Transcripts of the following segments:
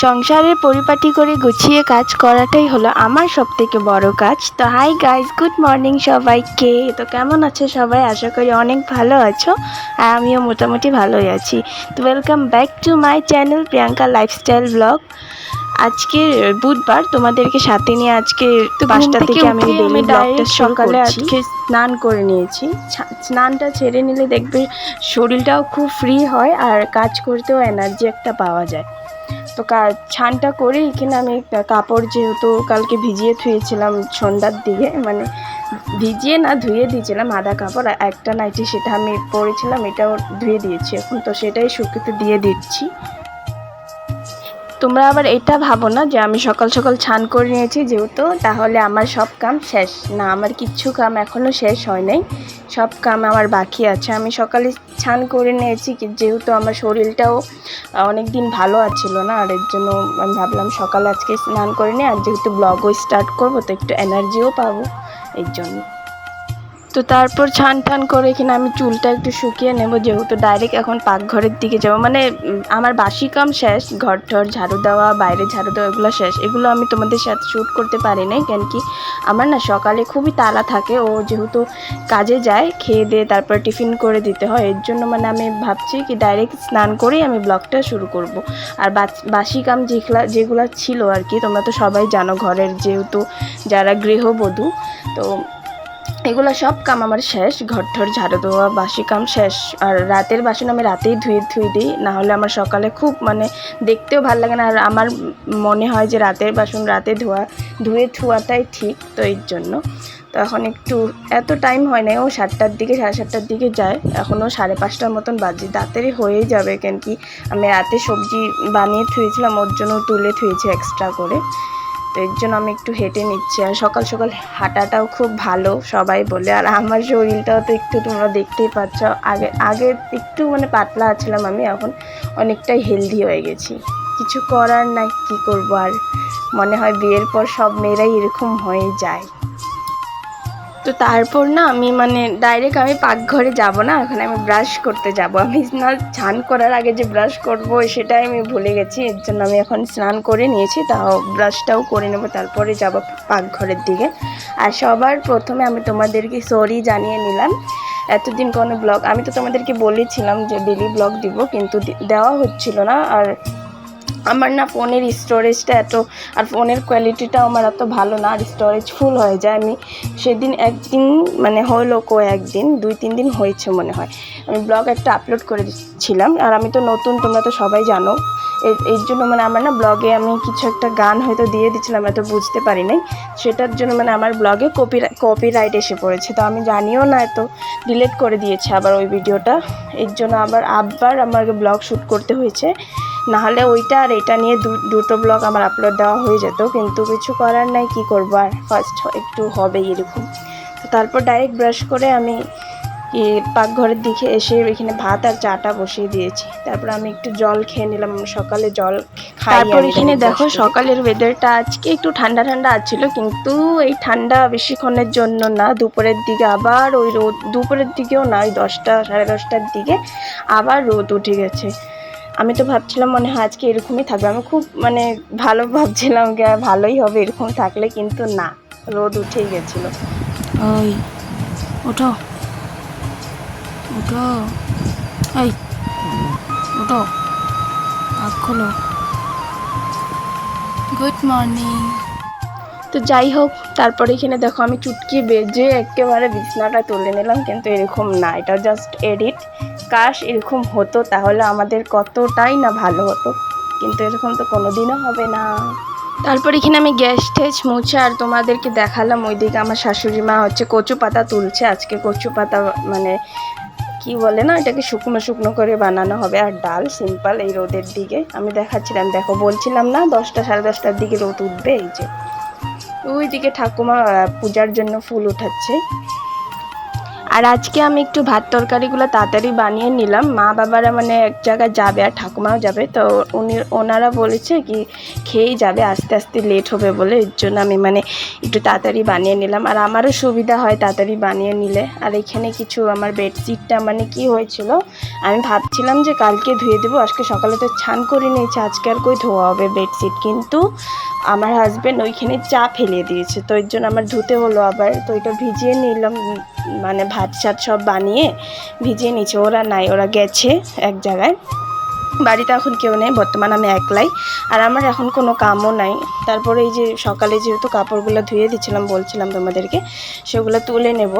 সংসারের পরিপাটি করে গুছিয়ে কাজ করাটাই হলো আমার সবথেকে বড় কাজ। তো হাই গাইজ, গুড মর্নিং সবাইকে। তো কেমন আছো সবাই? আশা করি অনেক ভালো আছো, আর আমিও মোটামুটি ভালোই আছি। তো welcome back to my channel Priyanka lifestyle blog. আজকে বুধবার, তোমাদেরকে সাথে নিয়ে আজকে 5টা থেকে আমি ডেইলি ব্লগটা সকালে আজকে স্নান করে নিয়েছি। স্নানটা ছেড়ে নিলে দেখবে শরীরটাও খুব ফ্রি হয় আর কাজ করতেও এনার্জি একটা পাওয়া যায়। তো স্নানটা করে এখানে আমি কাপড় যেহেতু কালকে ভিজিয়ে ধুয়েছিলাম সন্ধ্যার দিকে, মানে ভিজিয়ে না ধুয়ে দিয়েছিলাম আধা কাপড়, একটা নাইটি সেটা আমি পরেছিলাম, এটাও ধুয়ে দিয়েছি এখন। তো সেটাই শুকিয়ে দিয়ে দিচ্ছি। তোমরা আবার এটা ভাবো না যে আমি সকাল সকাল স্নান করে নিয়েছি যেহেতু তাহলে আমার সব কাম শেষ। না, আমার কিচ্ছু কাম এখনও শেষ হয় নাই, সব কাম আমার বাকি আছে। আমি সকালে স্নান করে নিয়েছি যেহেতু আমার শরীরটাও অনেক দিন ভালো আছিল না, আর এর জন্য আমি ভাবলাম সকালে আজকে স্নান করে নিই, আর যেহেতু ব্লগও স্টার্ট করবো তো একটু এনার্জিও পাবো এর জন্য। তো তারপর ছান করে এখানে আমি চুলটা একটু শুকিয়ে নেব, যেহেতু ডাইরেক্ট এখন পাকঘরের দিকে যাব। মানে আমার বাসি কাম শেষ, ঘর ঠর ঝাড়ু দেওয়া, বাইরে ঝাড়ু দেওয়া, এগুলো শেষ। এগুলো আমি তোমাদের সাথে শ্যুট করতে পারি নাই, কেন কি আমার না সকালে খুবই তাড়া থাকে। ও যেহেতু কাজে যায়, খেয়ে দিয়ে তারপর টিফিন করে দিতে হয়, এর জন্য মানে আমি ভাবছি কি ডাইরেক্ট স্নান করেই আমি ব্লগটা শুরু করব। আর বাসি কাম যেগুলো ছিল আর কি, তোমরা তো সবাই জানো ঘরের, যেহেতু যারা গৃহবধূ, তো এগুলো সব কাম আমার শেষ। ঘর ঠর ঝাড়ু দেওয়া, বাসি কাম শেষ। আর রাতের বাসন আমি রাতেই ধুয়ে দিই, নাহলে আমার সকালে খুব মানে দেখতেও ভালো লাগে না, আর আমার মনে হয় যে রাতের বাসন রাতে ধোয়াটাই ঠিক। তো এর জন্য তো এখন একটু এত টাইম হয় না, ও 7টার দিকে, 7:30টার দিকে যায়, এখনও 5:30টার মতন বাজে, তাড়াতাড়ি হয়েই যাবে। কেন কি আমি রাতে সবজি বানিয়ে থুয়েছিলাম, ওর জন্য তুলে থুয়েছি এক্সট্রা করে। তো এর জন্য আমি একটু হেঁটে নিচ্ছি। আর সকাল সকাল হাঁটাটাও খুব ভালো সবাই বলে, আর আমার শরীরটাও তো একটু তোমরা দেখতেই পাচ্ছ, আগে একটু মানে পাতলা ছিলাম, আমি এখন অনেকটাই হেলদি হয়ে গেছি। কিছু করার নাই, কি করব আর। মনে হয় বিয়ের পর সব মেয়েরাই এরকম হয়ে যায়। তো তারপর না আমি মানে ডাইরেক্ট আমি পাকঘরে যাব না, এখন আমি ব্রাশ করতে যাব। আমি না স্নান করার আগে যে ব্রাশ করব সেটাই আমি ভুলে গেছি, এর জন্য আমি এখন স্নান করে নিয়েছি, তাও ব্রাশটাও করে নেব, তারপরে যাব পাকঘরের দিকে। আর সবার প্রথমে আমি তোমাদেরকে সরি জানিয়ে নিলাম, এতদিন কোনো ব্লগ, আমি তো তোমাদেরকে বলেছিলাম যে ডেলি ব্লগ দিব, কিন্তু দেওয়া হচ্ছিল না। আর আমার না ফোনের স্টোরেজটা আর ফোনের কোয়ালিটিটাও আমার এত ভালো না, আর স্টোরেজ ফুল হয়ে যায়। আমি সেদিন একদিন মানে হলো একদিন 2-3 দিন হয়েছে মনে হয়, আমি ব্লগ একটা আপলোড করেছিলাম। আর আমি তো নতুন, তোমরা তো সবাই জানো, এর জন্য মানে আমার না ব্লগে আমি কিছু একটা গান হয়তো দিয়ে দিচ্ছিলাম, এত বুঝতে পারি নাই, সেটার জন্য মানে আমার ব্লগে কপিরাইট এসে পড়েছে। তো আমি জানিও না, এত ডিলিট করে দিয়েছে আবার ওই ভিডিওটা, এর জন্য আবার আমাকে ব্লগ শ্যুট করতে হয়েছে। নাহলে ওইটা আর এটা নিয়ে দুটো ব্লগ আমার আপলোড দেওয়া হয়ে যেত, কিন্তু কিছু করার নাই, কি করবো আর, ফার্স্ট একটু হবেই এরকম। তো তারপর ডাইরেক্ট ব্রাশ করে আমি পাকঘরের দিকে এসে এখানে ভাত আর চাটা বসিয়ে দিয়েছি। তারপর আমি একটু জল খেয়ে নিলাম, সকালে জল খাই। তারপর এখানে দেখো সকালের ওয়েদারটা আজকে একটু ঠান্ডা ঠান্ডা আছিল, কিন্তু এই ঠান্ডা বেশিক্ষণের জন্য না, দুপুরের দিকে আবার ওই রোদ, দুপুরের দিকেও না, ওই 10টা 10:30টার দিকে আবার রোদ উঠে গেছে। আমি তো ভাবছিলাম মনে হয় আজকে এরকমই থাকবে, আমি খুব মানে ভালো ভাবছিলাম যে ভালোই হবে এরকম থাকলে, কিন্তু না, রোদ উঠেই গেছিলো। ওই ওঠো ওঠো, এই ওঠো, আখ খোলো, গুড মর্নিং। তো যাই হোক, তারপরে এখানে দেখো আমি চুটকি বেজে একেবারে বিছনাটা তুলে নিলাম, কিন্তু এরকম না, এটা জাস্ট এডিট। কাশ এরকম হতো তাহলে আমাদের কতটাই না ভালো হতো, কিন্তু এরকম তো কোনোদিনও হবে না। তারপর এখানে আমি গ্যাস টেস মুছে আর তোমাদেরকে দেখালাম, ওইদিকে আমার শাশুড়ি মা হচ্ছে কচু পাতা তুলছে। আজকে কচু পাতা মানে কি বলে না, এটাকে শুকনো শুকনো করে বানানো হবে, আর ডাল সিম্পল। এই রোদের দিকে আমি দেখাচ্ছিলাম, দেখো বলছিলাম না 10টা 10:30টার দিকে রোদ উঠবে, এই যে ওইদিকে ঠাকুমা পূজার জন্য ফুল উঠাচ্ছে। আর আজকে আমি একটু ভাত তরকারিগুলো তাড়াতাড়ি বানিয়ে নিলাম। মা বাবারা মানে এক জায়গায় যাবে আর ঠাকুমাও যাবে, তো ওনারা বলেছে কি খেয়েই যাবে, আস্তে আস্তে লেট হবে বলে, এর জন্য আমি মানে একটু তাড়াতাড়ি বানিয়ে নিলাম। আর আমারও সুবিধা হয় তাড়াতাড়ি বানিয়ে নিলে। আর এখানে কিছু আমার বেডশিটটা মানে কি হয়েছিল, আমি ভাবছিলাম যে কালকে ধুয়ে দেবো, আজকে সকালে তো স্নান করে নিয়েছি, আজকে আর কই ধোয়া হবে বেডশিট, কিন্তু আমার হাজব্যান্ড ওইখানে চা ফেলে দিয়েছে, তো এর জন্য আমার ধুতে হলো আবার। তো এটা ভিজিয়ে নিলাম, মানে ভাত সাত সব বানিয়ে ভিজিয়ে নিচ্ছে। ওরা নাই, ওরা গেছে এক জায়গায়, বাড়িতে এখন কেউ নেই, বর্তমান আমি একলাই। আর আমার এখন কোনো কামও নাই। তারপরে এই যে সকালে যেহেতু কাপড়গুলো ধুয়ে দিচ্ছিলাম, বলছিলাম তোমাদেরকে, সেগুলো তুলে নেব।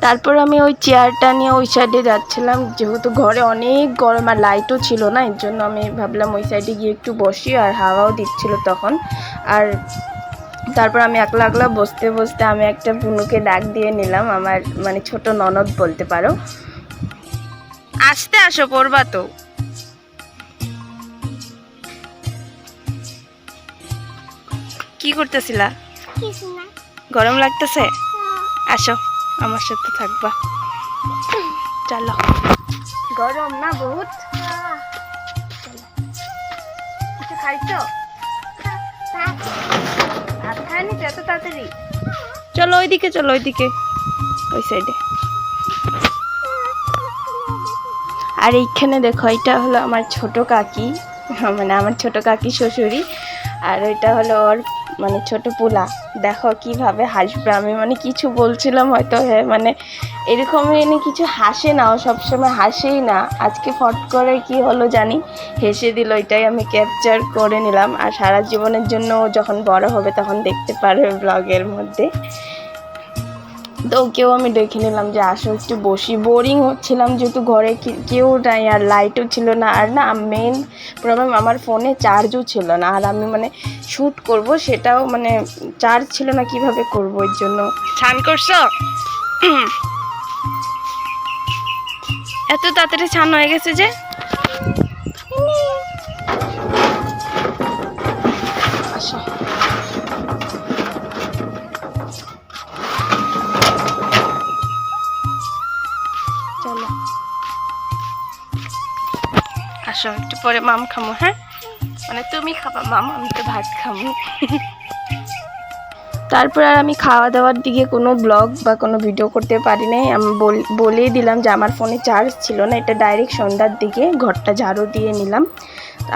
তারপর আমি ওই চেয়ারটা নিয়ে ওই সাইডে যাচ্ছিলাম, যেহেতু ঘরে অনেক গরম আর লাইটও ছিল না, এর জন্য আমি ভাবলাম ওই সাইডে গিয়ে একটু বসি, আর হাওয়াও দিচ্ছিল তখন। আর তারপর আমি একলা একলা বসতে বসতে আমি একটা বুনুকে ডাক দিয়ে নিলাম, আমার মানে ছোট ননদ বলতে পারো। আসতে আসো, পড়বা তো। কি করতেছিলা? গরম লাগতেছে? আসো, আমার সাথে থাকবা। চলো, গরম না বহুত? কিছু খাইছো? ভাত খায়নি এত তাড়াতাড়ি? চলো ওইদিকে, চলো ওইদিকে, ওই সাইডে। আর এইখানে দেখো, এটা হলো আমার ছোট কাকি, মানে আমার ছোট কাকি শ্বশুরি, আর ওইটা হলো ওর মানে ছোট পোলা। দেখো কিভাবে হাসবে, আমি মানে কিছু বলছিলাম হয়তো, হ্যাঁ মানে এরকমই কিছু হাসে না, ও সবসময় হাসেই না, আজকে ফট করে কি হলো জানি হেসে দিল, এটাই আমি ক্যাপচার করে নিলাম। আর সারা জীবনের জন্য যখন বড় হবে তখন দেখতে পারবে ব্লগের মধ্যে। তো ওকেও আমি দেখে নিলাম যে আসো একটু বসি, বোরিং হচ্ছিলাম যেহেতু ঘরে কেউ নাই আর লাইটও ছিল না। আর না, মেন প্রবলেম আমার ফোনে চার্জও ছিল না, আর আমি মানে শ্যুট করব সেটাও মানে চার্জ ছিল না, কিভাবে করব, এর জন্য। স্নান করছো? এত তাড়াতাড়ি স্নান হয়ে গেছে যে? আসো, চলো আসো, একটু পরে মাম খামো। হ্যাঁ মানে তুমি খাবা মাম, আমি তো ভাত খামো। তারপর আর আমি খাওয়া দাওয়ার দিকে কোনো ব্লগ বা কোনো ভিডিও করতে পারি নাই। আমি বলেই দিলাম যে আমার ফোনে চার্জ ছিল না, এটা ডাইরেক্ট সন্ধ্যার দিকে ঘরটা ঝাড়ু দিয়ে নিলাম।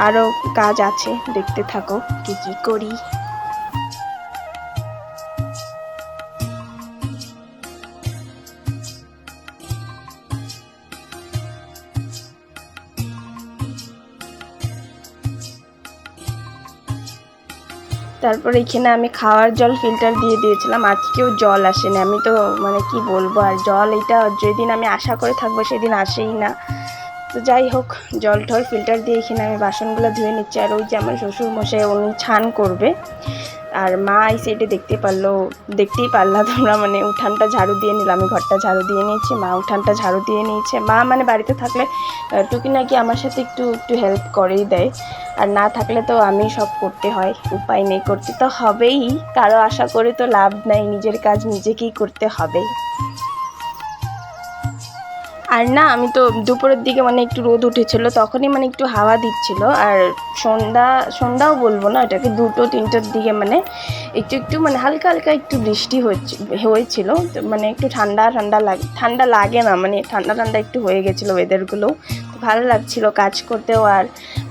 আরও কাজ আছে, দেখতে থাকো কী কী করি। তারপর এখানে আমি খাওয়ার জল ফিল্টার দিয়ে দিয়েছিলাম, আজকেও জল আসেনি। আমি তো মানে কি বলবো, আর জল এটা যেদিন আমি আশা করে থাকবো সেদিন আসেই না। তো যাই হোক, জল টল ফিল্টার দিয়ে এখানে আমি বাসনগুলো ধুয়ে নিচ্ছি। আর ওই যে আমার শ্বশুরমশাই, উনি স্নান করবে, আর মা এই সাইডে দেখতেই পারলা তোমরা, মানে উঠানটা ঝাড়ু দিয়ে নিলাম, আমি ঘরটা ঝাড়ু দিয়ে নিয়েছি, মা উঠানটা ঝাড়ু দিয়ে নিয়েছে। মা মানে বাড়িতে থাকলে টুকিনাকি আমার সাথে একটু হেল্প করেই দেয়, আর না থাকলে তো আমি সব করতে হয়, উপায় নেই, করতে তো হবেই, কারো আশা করে তো লাভ নাই, নিজের কাজ নিজেকেই করতে হবে। আর না, আমি তো দুপুরের দিকে মানে একটু রোদ উঠেছিল, তখনই মানে একটু হাওয়া দিচ্ছিল। আর সন্ধ্যাও বলবো না, এটাকে 2-3টার দিকে মানে একটু মানে হালকা হালকা একটু বৃষ্টি হয়েছিল, মানে একটু ঠান্ডা লাগে না, মানে ঠান্ডা একটু হয়ে গেছিলো ওয়েদারগুলো, ভালো লাগছিল কাজ করতেও। আর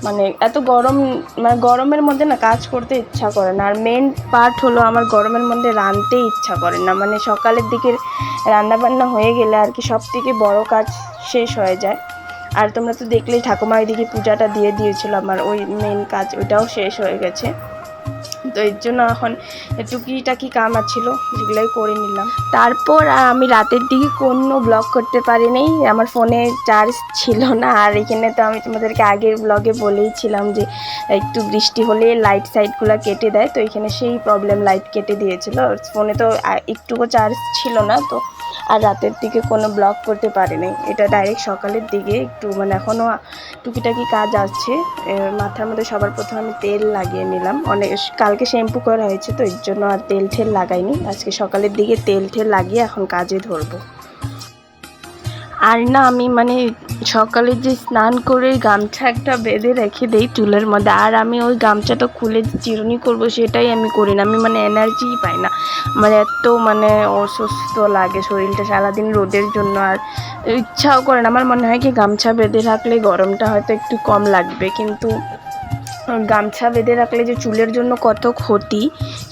মানে এত গরম, মানে গরমের মধ্যে না কাজ করতে ইচ্ছা করে না। আর মেন পার্ট হলো আমার গরমের মধ্যে রাঁধতে ইচ্ছা করে না, মানে সকালের দিকে রান্নাবান্না হয়ে গেলে আর কি সব থেকে বড় কাজ শেষ হয়ে যায়। আর তোমরা তো দেখলেই ঠাকুমা এদিকে পূজাটা দিয়ে দিয়েছিল, আমার ওই মেন কাজ ওইটাও শেষ হয়ে গেছে। তো এর জন্য এখন টুকিটাকি কাম ছিল, যেগুলোই করে নিলাম। তারপর আমি রাতের দিকে কোনো ব্লগ করতে পারিনি, আমার ফোনে চার্জ ছিল না। আর এখানে তো আমি তোমাদেরকে আগের ব্লগে বলেইছিলাম যে একটু বৃষ্টি হলে লাইট সাইটগুলো কেটে দেয়, তো এখানে সেই প্রবলেম, লাইট কেটে দিয়েছিল, ফোনে তো একটুকু চার্জ ছিল না। তো আর রাতের দিকে কোনো ব্লগ করতে পারিনি, এটা ডাইরেক্ট সকালের দিকে একটু মানে এখনও টুকিটাকি কাজ আছে। মাথার মধ্যে সবার প্রথমে আমি তেল লাগিয়ে নিলাম, অনেক কালকে শ্যাম্পু করা হয়েছে তো এর জন্য আর তেল ঠেল লাগাইনি, আজকে সকালের দিকে তেল ঠেল লাগিয়ে এখন কাজে ধরবো। আর না আমি মানে সকালে যে স্নান করে গামছা একটা বেঁধে রেখে দেই চুলের মধ্যে, আর আমি ওই গামছাটা খুলে চিরুনি করব সেটাই আমি করি না, আমি মানে এনার্জিই পাই না, আমার এত মানে অসুস্থ লাগে শরীরটা সারাদিন রোদের জন্য, আর ইচ্ছাও করে না। আমার মনে হয় কি গামছা বেঁধে রাখলে গরমটা হয়তো একটু কম লাগবে, কিন্তু গামছা বেঁধে রাখলে যে চুলের জন্য কত ক্ষতি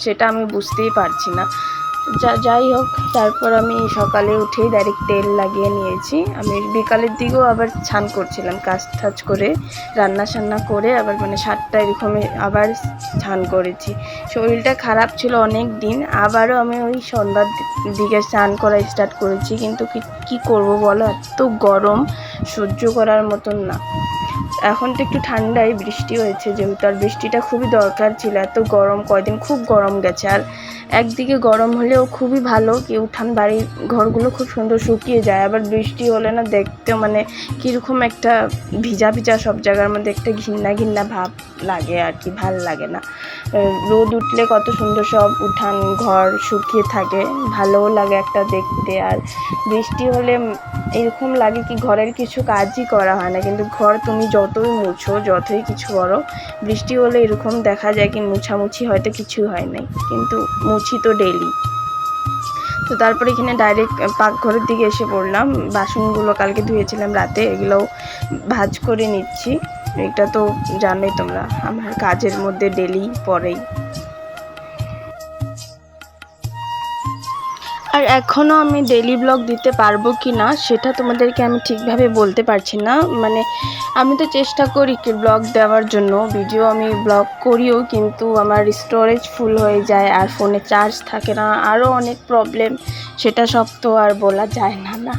সেটা আমি বুঝতেই পারছি না। যাই হোক, তারপর আমি সকালে উঠেই ডাইরেক্ট তেল লাগিয়ে নিয়েছি। আমি বিকালের দিকেও আবার স্নান করছিলাম, কাজ টাজ করে রান্না করে আবার মানে 7টা এরকমই আবার স্নান করেছি। শরীরটা খারাপ ছিল অনেক দিন, আবারও আমি ওই সন্ধ্যার দিকে স্নান করা স্টার্ট করেছি, কিন্তু কি করব বলো, এত গরম সহ্য করার মতন না। এখন তো একটু ঠান্ডায় বৃষ্টি হয়েছে যেহেতু, আর বৃষ্টিটা খুবই দরকার ছিল, এত গরম কয়দিন খুব গরম গেছে। আর একদিকে গরম হলেও খুবই ভালো কি উঠান বাড়ির ঘরগুলো খুব সুন্দর শুকিয়ে যায়, আবার বৃষ্টি হলে না দেখতে মানে কীরকম একটা ভিজা সব জায়গার মধ্যে একটা ঘিন্না ভাব লাগে আর কি, ভাল লাগে না। রোদ উঠলে কত সুন্দর সব উঠান ঘর শুকিয়ে থাকে, ভালোও লাগে একটা দেখতে। আর বৃষ্টি হলে এরকম লাগে কি ঘরের কিছু কাজই করা হয় না, কিন্তু ঘর তুমি যতই মুছো যতই কিছু করো, বৃষ্টি হলে এরকম দেখা যায় কি মুছামুছি হয়তো কিছু হয় নাই, কিন্তু মুছি তো ডেলি। তো তারপরে এখানে ডাইরেক্ট পাকঘরের দিকে এসে পড়লাম, বাসনগুলো কালকে ধুয়েছিলাম রাতে, এগুলোও ভাঁজ করে নিচ্ছি। এটা তো জানোই তোমরা আমার কাজের মধ্যে ডেলি পড়েই। আর এখনও আমি ডেইলি ব্লগ দিতে পারবো কি না সেটা তোমাদেরকে আমি ঠিকভাবে বলতে পারছি না, মানে আমি তো চেষ্টা করি কি ব্লগ দেওয়ার জন্য, ভিডিও আমি ব্লগ করিও, কিন্তু আমার স্টোরেজ ফুল হয়ে যায় আর ফোনে চার্জ থাকে না, আরও অনেক প্রবলেম, সেটা সব তো আর বলা যায় না।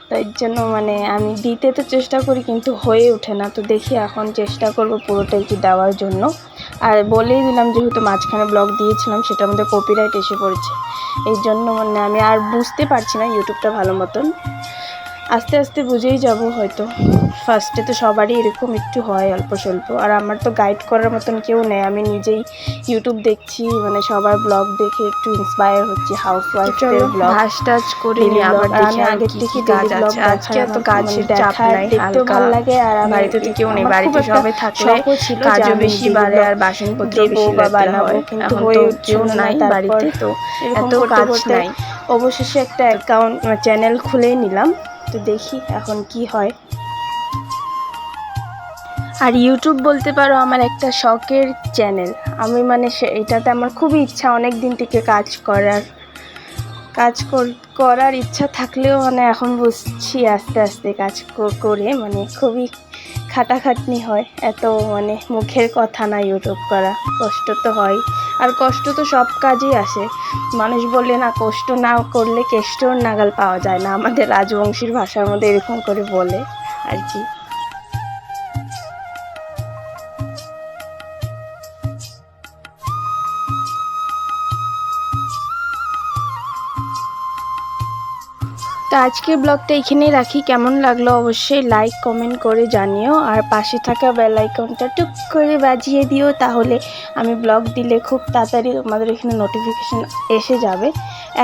তো এর জন্য মানে আমি দিতে তো চেষ্টা করি কিন্তু হয়ে ওঠে না, তো দেখি এখন চেষ্টা করব পুরোটাই কি দেওয়ার জন্য। আর বলেই দিলাম যেহেতু মাঝখানে ব্লগ দিয়েছিলাম সেটার মধ্যে কপিরাইট এসে পড়েছে, এই জন্য মানে আমি আর বুঝতে পারছি না ইউটিউবটা ভালো মতন, আস্তে আস্তে বুঝেই যাব হয়তো। ফার্স্টে তো সবারই এরকম একটু হয় অল্প স্বল্প, আর আমার তো গাইড করার মতন কেউ নেই, আমি নিজেই ইউটিউব দেখছি, মানে সবার ব্লগ দেখে একটু ইন্সপায়ার হচ্ছি, হাউসওয়াইফদের ব্লগ ভাস টাচ করে নিয়ে আবার দেখি আগের থেকে কাজ আছে, আজকে এত কাজের চাপ নাই, দেখতেও ভালো লাগে। আর বাড়িতে তো কেউ নেই, বাড়িতে সবাই থাকলে কাজও বেশি বাড়ে আর বাসনপত্র বেশি বানাবো, কিন্তু হয়ে উঠছেও নাই বাড়িতে, তো এত কাজ নাই। অবশেষে একটা অ্যাকাউন্ট চ্যানেল খুলেই নিলাম, তো দেখি এখন কি হয়। আর ইউটিউব বলতে পারো আমার একটা শখের চ্যানেল, আমি মানে এটাতে আমার খুবই ইচ্ছা অনেক দিন থেকে করার ইচ্ছা থাকলেও মানে এখন বুঝছি আস্তে আস্তে কাজ করে মানে খুবই খাটাখাটনি হয়, এত মানে মুখের কথা না ইউটিউব করা, কষ্ট তো হয়, আর কষ্ট তো সব কাজেই আসে। মানুষ বলে না কষ্ট না করলে কেষ্টর নাগাল পাওয়া যায় না, আমাদের রাজবংশীর ভাষার মধ্যে এরকম করে বলে আর কি। তো আজকের ব্লগটা এখানেই রাখি, কেমন লাগলো অবশ্যই লাইক কমেন্ট করে জানিও, আর পাশে থাকা বেল আইকনটা টুক করে বাজিয়ে দিও, তাহলে আমি ব্লগ দিলে খুব তাড়াতাড়ি তোমাদের এখানে নোটিফিকেশান এসে যাবে।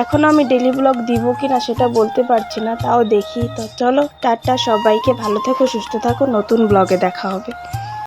এখনও আমি ডেলি ব্লগ দিব কি না সেটা বলতে পারছি না, তাও দেখি। তো চলো টাটা, সবাইকে ভালো থেকো সুস্থ থাকো, নতুন ব্লগে দেখা হবে।